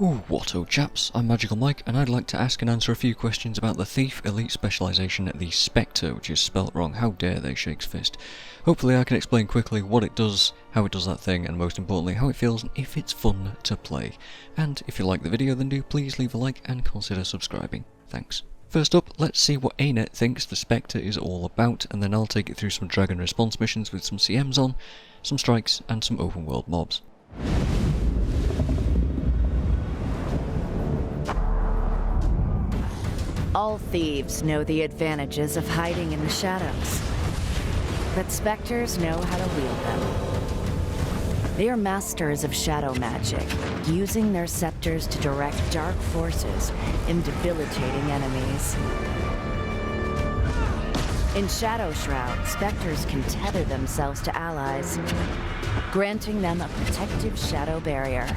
Ooh, whatto chaps, I'm Magical Mike and I'd like to ask and answer a few questions about the Thief Elite Specialization, the Specter, which is spelt wrong. How dare they, Shakes Fist. Hopefully I can explain quickly what it does, how it does that thing, and most importantly how it feels and if it's fun to play. And if you like the video then do please leave a like and consider subscribing. Thanks. First up, let's see what ANET thinks the Spectre is all about, and then I'll take it through some Dragon Response missions with some CMs on, some strikes, and some open world mobs. All thieves know the advantages of hiding in the shadows, but specters know how to wield them. They are masters of shadow magic, using their scepters to direct dark forces in debilitating enemies. In Shadow Shroud, specters can tether themselves to allies, granting them a protective shadow barrier.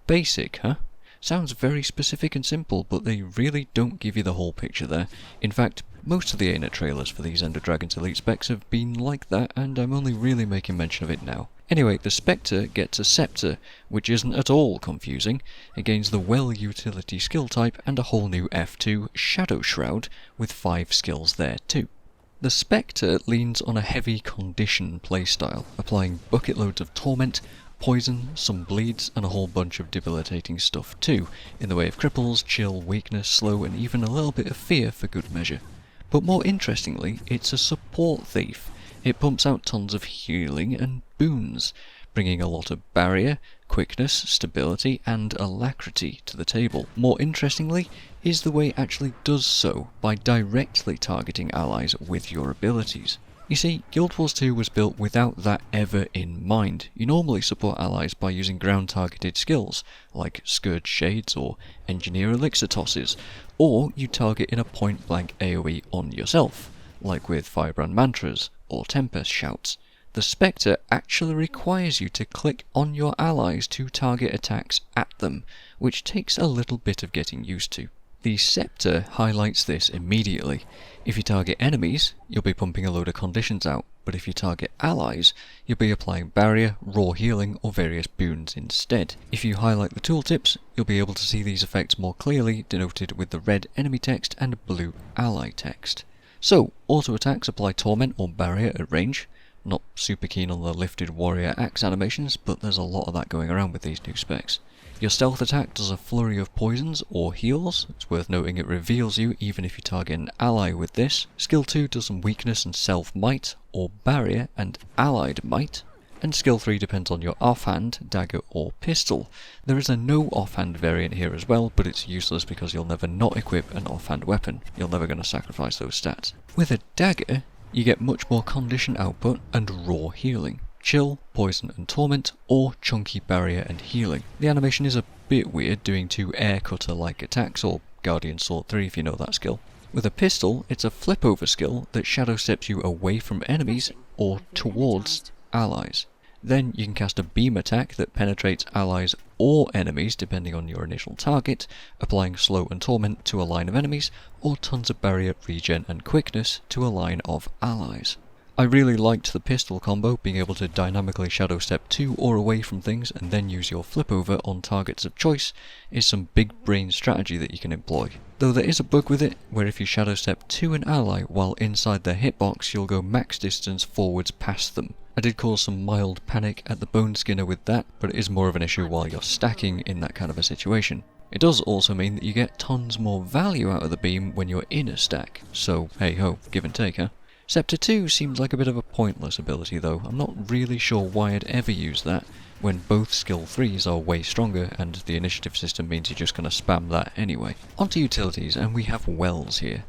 Basic, huh? Sounds very specific and simple, but they really don't give you the whole picture there. In fact, most of the ANET trailers for these Ender Dragons Elite specs have been like that, and I'm only really making mention of it now. Anyway, the Spectre gets a Scepter, which isn't at all confusing. It gains the Well utility skill type and a whole new F2 Shadow Shroud, with 5 skills there too. The Spectre leans on a heavy condition playstyle, applying bucket loads of torment, poison, some bleeds, and a whole bunch of debilitating stuff too, in the way of cripples, chill, weakness, slow, and even a little bit of fear for good measure. But more interestingly, it's a support thief. It pumps out tons of healing and boons, bringing a lot of barrier, quickness, stability, and alacrity to the table. More interestingly is the way it actually does so, by directly targeting allies with your abilities. You see, Guild Wars 2 was built without that ever in mind. You normally support allies by using ground-targeted skills, like Scourge Shades or Engineer Elixir Tosses, or you target in a point-blank AoE on yourself, like with Firebrand Mantras or Tempest Shouts. The Spectre actually requires you to click on your allies to target attacks at them, which takes a little bit of getting used to. The Scepter highlights this immediately. If you target enemies, you'll be pumping a load of conditions out, but if you target allies, you'll be applying barrier, raw healing, or various boons instead. If you highlight the tooltips, you'll be able to see these effects more clearly, denoted with the red enemy text and blue ally text. So, auto attacks apply torment or barrier at range. Not super keen on the lifted warrior axe animations, but there's a lot of that going around with these new specs. Your stealth attack does a flurry of poisons or heals. It's worth noting it reveals you even if you target an ally with this. Skill 2 does some weakness and self-might, or barrier and allied might. And skill 3 depends on your offhand, dagger or pistol. There is a no offhand variant here as well, but it's useless because you'll never not equip an offhand weapon. You're never going to sacrifice those stats. With a dagger, you get much more condition output and raw healing. Chill, poison and torment, or chunky barrier and healing. The animation is a bit weird, doing 2 air cutter like attacks, or Guardian Sword 3 if you know that skill. With a pistol, it's a flip over skill that shadow steps you away from enemies or towards allies. Then you can cast a beam attack that penetrates allies or enemies depending on your initial target, applying slow and torment to a line of enemies, or tons of barrier, regen and quickness to a line of allies. I really liked the pistol combo, being able to dynamically shadow step to or away from things and then use your flip over on targets of choice is some big brain strategy that you can employ. Though there is a bug with it, where if you shadow step to an ally while inside their hitbox you'll go max distance forwards past them. I did cause some mild panic at the Bone Skinner with that, but it is more of an issue while you're stacking in that kind of a situation. It does also mean that you get tons more value out of the beam when you're in a stack, so hey ho, give and take, huh? Scepter 2 seems like a bit of a pointless ability though. I'm not really sure why I'd ever use that when both skill 3s are way stronger and the initiative system means you're just going to spam that anyway. Onto utilities, and we have wells here.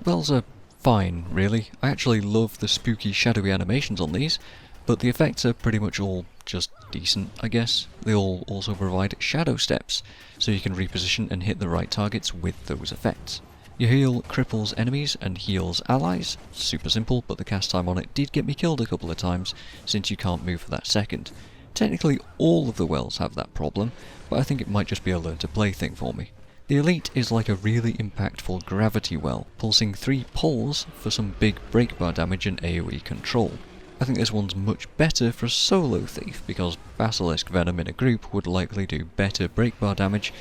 Wells are fine really. I actually love the spooky shadowy animations on these, but the effects are pretty much all just decent I guess. They all also provide shadow steps, so you can reposition and hit the right targets with those effects. You heal cripples enemies and heals allies. Super simple, but the cast time on it did get me killed a couple of times, since you can't move for that second. Technically all of the wells have that problem, but I think it might just be a learn to play thing for me. The Elite is like a really impactful gravity well, pulsing 3 pulls for some big breakbar damage and AoE control. I think this one's much better for a solo thief, because Basilisk Venom in a group would likely do better breakbar damage,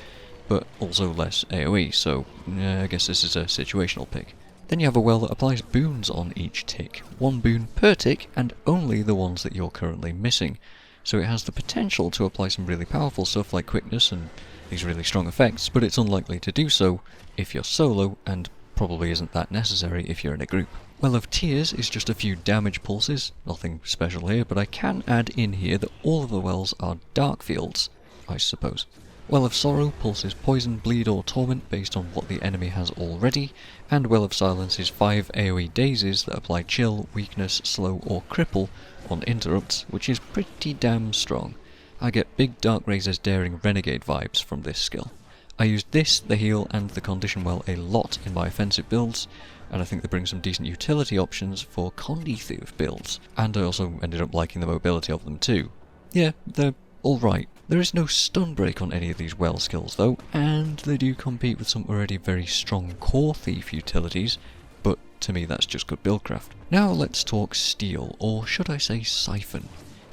but also less AoE, so I guess this is a situational pick. Then you have a well that applies boons on each tick, 1 boon per tick, and only the ones that you're currently missing. So it has the potential to apply some really powerful stuff like quickness and these really strong effects, but it's unlikely to do so if you're solo, and probably isn't that necessary if you're in a group. Well of Tears is just a few damage pulses, nothing special here, but I can add in here that all of the wells are dark fields, I suppose. Well of Sorrow pulses poison, bleed or torment based on what the enemy has already, and Well of Silence is 5 AoE dazes that apply chill, weakness, slow or cripple on interrupts, which is pretty damn strong. I get big Dark Razor's Daring Renegade vibes from this skill. I used this, the heal and the condition well a lot in my offensive builds, and I think they bring some decent utility options for Condi Thief builds, and I also ended up liking the mobility of them too. Yeah, they're alright. There is no stun break on any of these well skills though, and they do compete with some already very strong core thief utilities, but to me that's just good buildcraft. Now let's talk Steal, or should I say Siphon.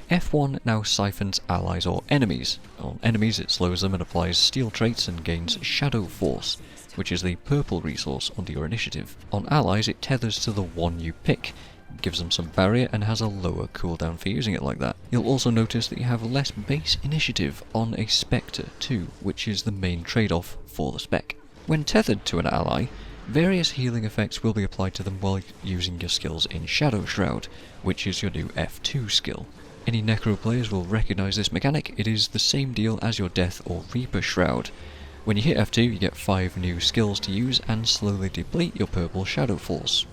F1 now siphons allies or enemies. On enemies it slows them and applies steal traits and gains Shadow Force, which is the purple resource under your initiative. On allies it tethers to the one you pick, gives them some barrier and has a lower cooldown for using it like that. You'll also notice that you have less base initiative on a Spectre too, which is the main trade-off for the spec. When tethered to an ally, various healing effects will be applied to them while using your skills in Shadow Shroud, which is your new F2 skill. Any Necro players will recognise this mechanic. It is the same deal as your Death or Reaper Shroud. When you hit F2 you get 5 new skills to use and slowly deplete your purple Shadow Force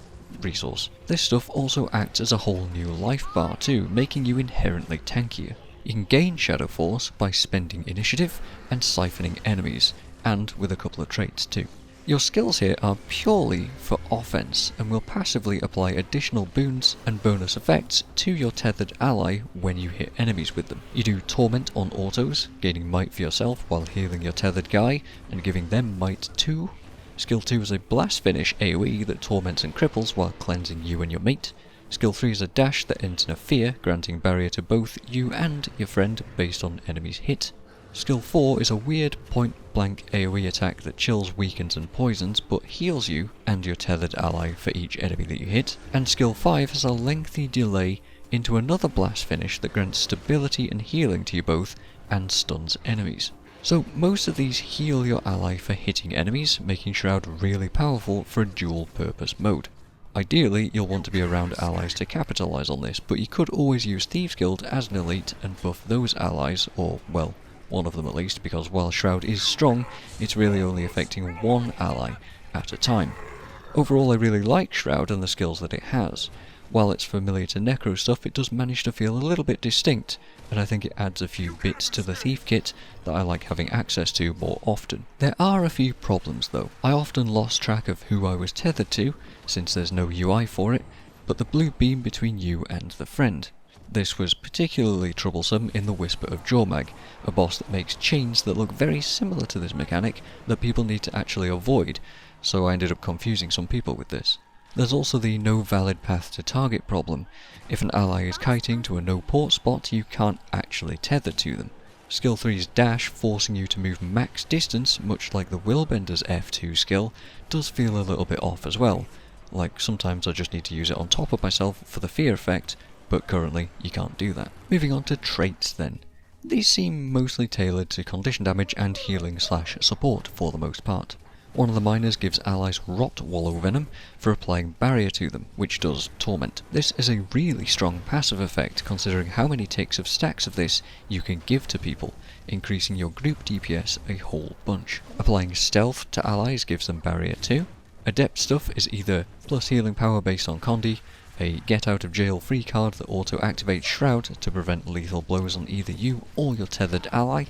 resource. This stuff also acts as a whole new life bar too, making you inherently tankier. You can gain Shadow Force by spending initiative and siphoning enemies, and with a couple of traits too. Your skills here are purely for offense and will passively apply additional boons and bonus effects to your tethered ally when you hit enemies with them. You do Torment on autos, gaining might for yourself while healing your tethered guy and giving them might too. Skill 2 is a blast finish AoE that torments and cripples while cleansing you and your mate. Skill 3 is a dash that ends in a fear, granting barrier to both you and your friend based on enemy's hit. Skill 4 is a weird point-blank AoE attack that chills, weakens and poisons, but heals you and your tethered ally for each enemy that you hit. And Skill 5 has a lengthy delay into another blast finish that grants stability and healing to you both and stuns enemies. So most of these heal your ally for hitting enemies, making Shroud really powerful for a dual purpose mode. Ideally, you'll want to be around allies to capitalise on this, but you could always use Thieves Guild as an elite and buff those allies, or, well, one of them at least, because while Shroud is strong, it's really only affecting one ally at a time. Overall, I really like Shroud and the skills that it has. While it's familiar to Necro stuff, it does manage to feel a little bit distinct, and I think it adds a few bits to the Thief kit that I like having access to more often. There are a few problems though. I often lost track of who I was tethered to, since there's no UI for it, but the blue beam between you and the friend. This was particularly troublesome in the Whisper of Jormag, a boss that makes chains that look very similar to this mechanic that people need to actually avoid, so I ended up confusing some people with this. There's also the no valid path to target problem. If an ally is kiting to a no port spot, you can't actually tether to them. Skill 3's dash, forcing you to move max distance, much like the Willbender's F2 skill, does feel a little bit off as well. Like, sometimes I just need to use it on top of myself for the fear effect, but currently you can't do that. Moving on to traits then. These seem mostly tailored to condition damage and healing / support for the most part. One of the miners gives allies Rot Wallow Venom for applying barrier to them, which does torment. This is a really strong passive effect considering how many ticks of stacks of this you can give to people, increasing your group DPS a whole bunch. Applying Stealth to allies gives them barrier too. Adept stuff is either plus healing power based on Condi, a get out of jail free card that auto activates Shroud to prevent lethal blows on either you or your tethered ally,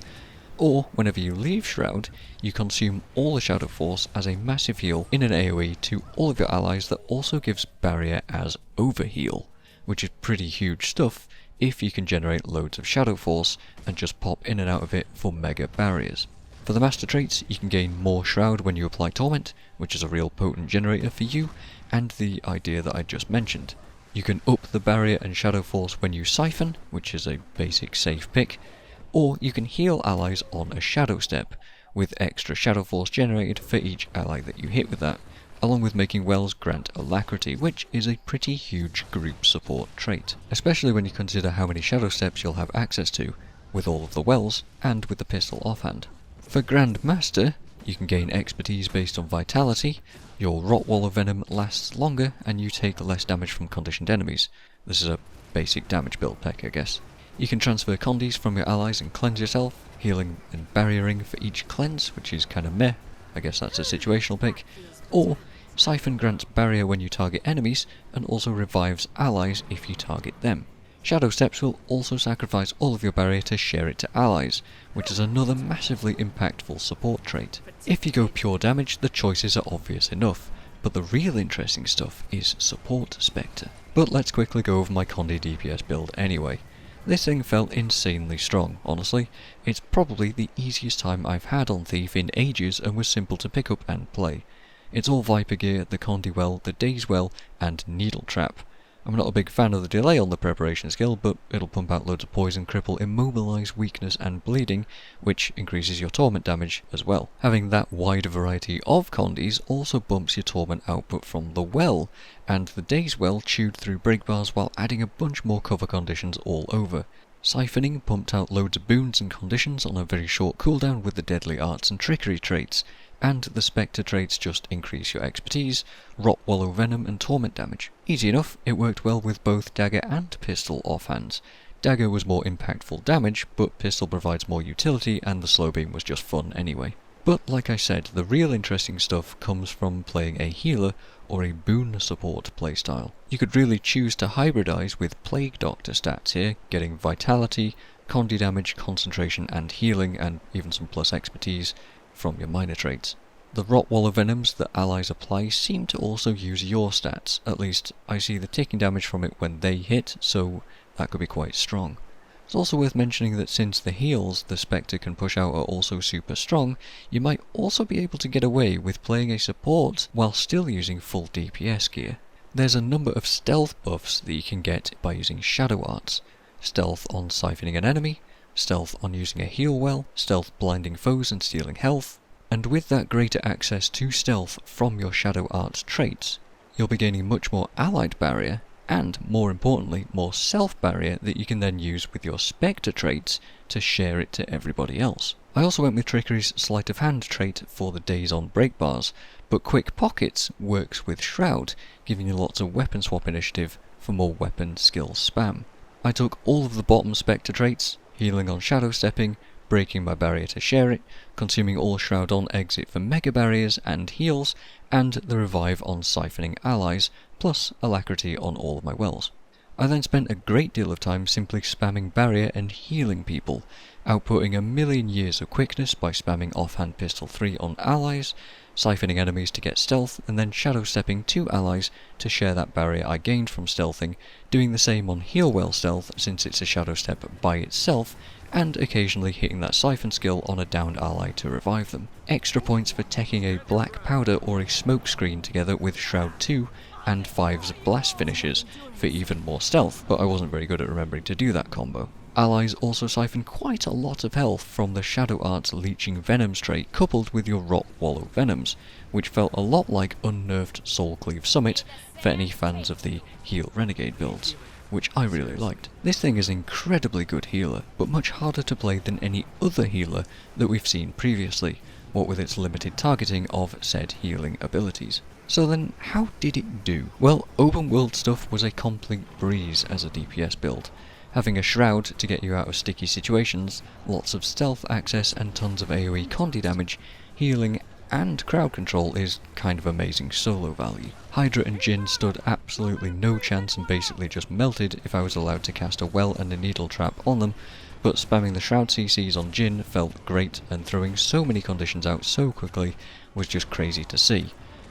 or whenever you leave Shroud, you consume all the Shadow Force as a massive heal in an AoE to all of your allies that also gives barrier as overheal, which is pretty huge stuff if you can generate loads of Shadow Force and just pop in and out of it for mega barriers. For the master traits, you can gain more Shroud when you apply Torment, which is a real potent generator for you, and the idea that I just mentioned. You can up the barrier and shadow force when you siphon, which is a basic safe pick, or you can heal allies on a shadow step, with extra shadow force generated for each ally that you hit with that, along with making wells grant alacrity, which is a pretty huge group support trait, especially when you consider how many shadow steps you'll have access to, with all of the wells, and with the pistol offhand. For Grand Master, you can gain expertise based on vitality, your Rotwaller Venom lasts longer, and you take less damage from conditioned enemies. This is a basic damage build pick, I guess. You can transfer condies from your allies and cleanse yourself, healing and barriering for each cleanse, which is kinda meh, I guess that's a situational pick. Or, Siphon grants barrier when you target enemies, and also revives allies if you target them. Shadow Steps will also sacrifice all of your barrier to share it to allies, which is another massively impactful support trait. If you go pure damage, the choices are obvious enough, but the real interesting stuff is Support Spectre. But let's quickly go over my Condi DPS build anyway. This thing felt insanely strong, honestly. It's probably the easiest time I've had on Thief in ages and was simple to pick up and play. It's all Viper gear, the Condi well, the Daze well, and Needle Trap. I'm not a big fan of the delay on the preparation skill, but it'll pump out loads of poison, cripple, immobilize, weakness and bleeding, which increases your torment damage as well. Having that wide variety of Condis also bumps your torment output from the well, and the Daze well chewed through break bars while adding a bunch more cover conditions all over. Siphoning pumped out loads of boons and conditions on a very short cooldown with the deadly arts and trickery traits, and the Spectre traits just increase your expertise, Rotwaller Venom and torment damage. Easy enough, it worked well with both dagger and pistol offhands. Dagger was more impactful damage, but pistol provides more utility and the slow beam was just fun anyway. But like I said, the real interesting stuff comes from playing a healer or a boon support playstyle. You could really choose to hybridize with Plague Doctor stats here, getting vitality, Condi damage, concentration and healing, and even some plus expertise from your minor traits. The Rotwaller Venoms that allies apply seem to also use your stats, at least I see the ticking damage from it when they hit, so that could be quite strong. It's also worth mentioning that since the heals the Spectre can push out are also super strong, you might also be able to get away with playing a support while still using full DPS gear. There's a number of stealth buffs that you can get by using Shadow Arts. Stealth on siphoning an enemy, stealth on using a heal well, stealth blinding foes and stealing health, and with that greater access to stealth from your Shadow Arts traits, you'll be gaining much more allied barrier, and more importantly, more self-barrier that you can then use with your Spectre traits to share it to everybody else. I also went with Trickery's Sleight of Hand trait for the Daze on break bars, but Quick Pockets works with Shroud, giving you lots of weapon swap initiative for more weapon skill spam. I took all of the bottom Spectre traits, healing on shadow stepping, breaking my barrier to share it, consuming all Shroud on exit for mega barriers and heals, and the revive on siphoning allies, plus alacrity on all of my wells. I then spent a great deal of time simply spamming barrier and healing people, outputting a million years of quickness by spamming offhand pistol 3 on allies, siphoning enemies to get stealth, and then shadow stepping 2 allies to share that barrier I gained from stealthing, doing the same on heal well stealth since it's a shadow step by itself, and occasionally hitting that siphon skill on a downed ally to revive them. Extra points for teching a black powder or a smoke screen together with Shroud 2 and 5's blast finishes for even more stealth, but I wasn't very good at remembering to do that combo. Allies also siphon quite a lot of health from the Shadow Arts Leeching Venoms trait coupled with your Rotwaller Venoms, which felt a lot like unnerved Soulcleave Summit for any fans of the Heal Renegade builds, which I really liked. This thing is an incredibly good healer, but much harder to play than any other healer that we've seen previously, what with its limited targeting of said healing abilities. So then, how did it do? Well, open world stuff was a complete breeze as a DPS build. Having a Shroud to get you out of sticky situations, lots of stealth access and tons of AoE Condi damage, healing and crowd control is kind of amazing solo value. Hydra and Jinn stood absolutely no chance and basically just melted if I was allowed to cast a well and a needle trap on them, but spamming the Shroud CCs on Jinn felt great, and throwing so many conditions out so quickly was just crazy to see.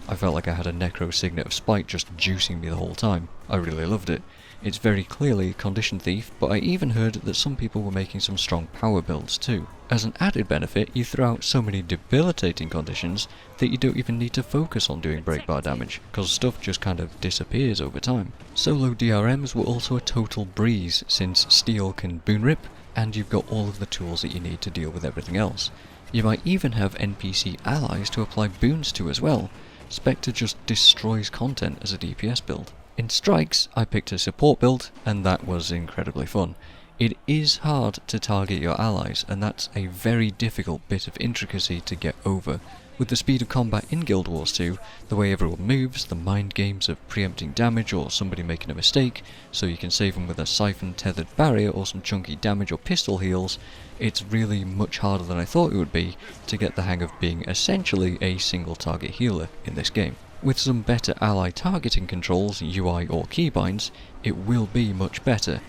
I felt like I had a Necro Signet of Spite just juicing me the whole time. I really loved it. It's very clearly Condition Thief, but I even heard that some people were making some strong power builds too. As an added benefit, you throw out so many debilitating conditions that you don't even need to focus on doing break bar damage, because stuff just kind of disappears over time. Solo DRMs were also a total breeze, since Steel can boon rip, and you've got all of the tools that you need to deal with everything else. You might even have NPC allies to apply boons to as well. Specter just destroys content as a DPS build. In Strikes, I picked a support build, and that was incredibly fun. It is hard to target your allies, and that's a very difficult bit of intricacy to get over. With the speed of combat in Guild Wars 2, the way everyone moves, the mind games of preempting damage or somebody making a mistake, so you can save them with a siphon tethered barrier or some chunky damage or pistol heals, it's really much harder than I thought it would be to get the hang of being essentially a single target healer in this game. With some better ally targeting controls, UI or keybinds, it will be much better,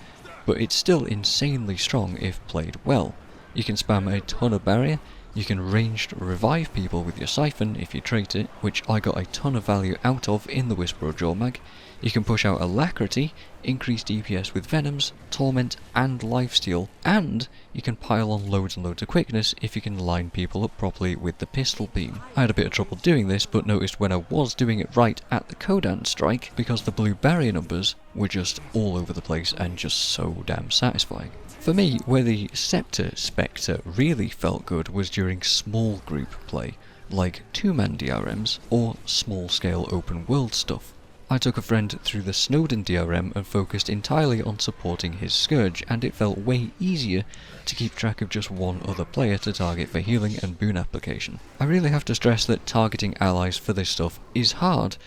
but it's still insanely strong if played well. You can spam a ton of barrier, you can ranged revive people with your siphon if you trait it, which I got a ton of value out of in the Whisper of Jormag. You can push out Alacrity, increase DPS with Venoms, Torment and Lifesteal, and you can pile on loads and loads of quickness if you can line people up properly with the pistol beam. I had a bit of trouble doing this, but noticed when I was doing it right at the Kodan strike, because the blue barrier numbers were just all over the place and just so damn satisfying. For me, where the Scepter Spectre really felt good was during small group play, like 2-man DRMs or small scale open world stuff. I took a friend through the Snowden DRM and focused entirely on supporting his Scourge, and it felt way easier to keep track of just one other player to target for healing and boon application. I really have to stress that targeting allies for this stuff is hard,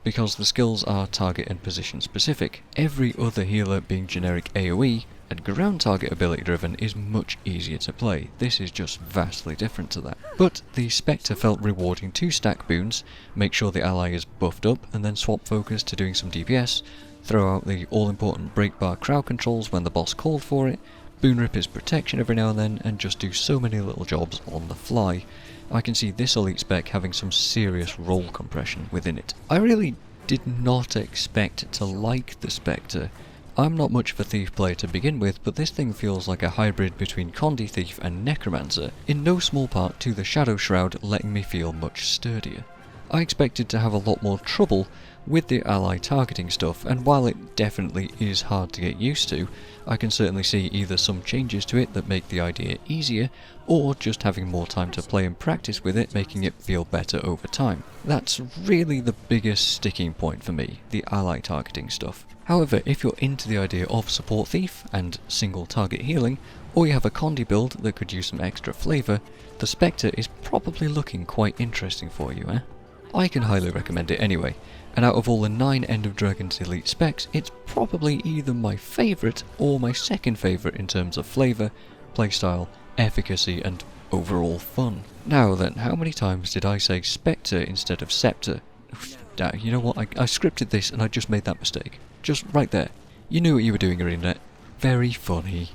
because the skills are target and position specific. Every other healer being generic AoE, and ground target ability driven is much easier to play. This is just vastly different to that. But the Spectre felt rewarding to stack boons, make sure the ally is buffed up, and then swap focus to doing some DPS, throw out the all-important break bar crowd controls when the boss called for it, boon rip his protection every now and then, and just do so many little jobs on the fly. I can see this elite spec having some serious role compression within it. I really did not expect to like the Spectre. I'm not much of a Thief player to begin with, but this thing feels like a hybrid between Condi Thief and Necromancer, in no small part to the Shadow Shroud letting me feel much sturdier. I expected to have a lot more trouble with the ally targeting stuff, and while it definitely is hard to get used to, I can certainly see either some changes to it that make the idea easier, or just having more time to play and practice with it making it feel better over time. That's really the biggest sticking point for me, the ally targeting stuff. However, if you're into the idea of Support Thief and single target healing, or you have a Condi build that could use some extra flavour, the Spectre is probably looking quite interesting for you, eh? I can highly recommend it anyway, and out of all the 9 End of Dragons Elite specs, it's probably either my favourite or my second favourite in terms of flavour, playstyle, efficacy and overall fun. Now then, how many times did I say Spectre instead of Scepter? You know what, I scripted this and I just made that mistake. Just right there. You knew what you were doing, Internet. Very funny.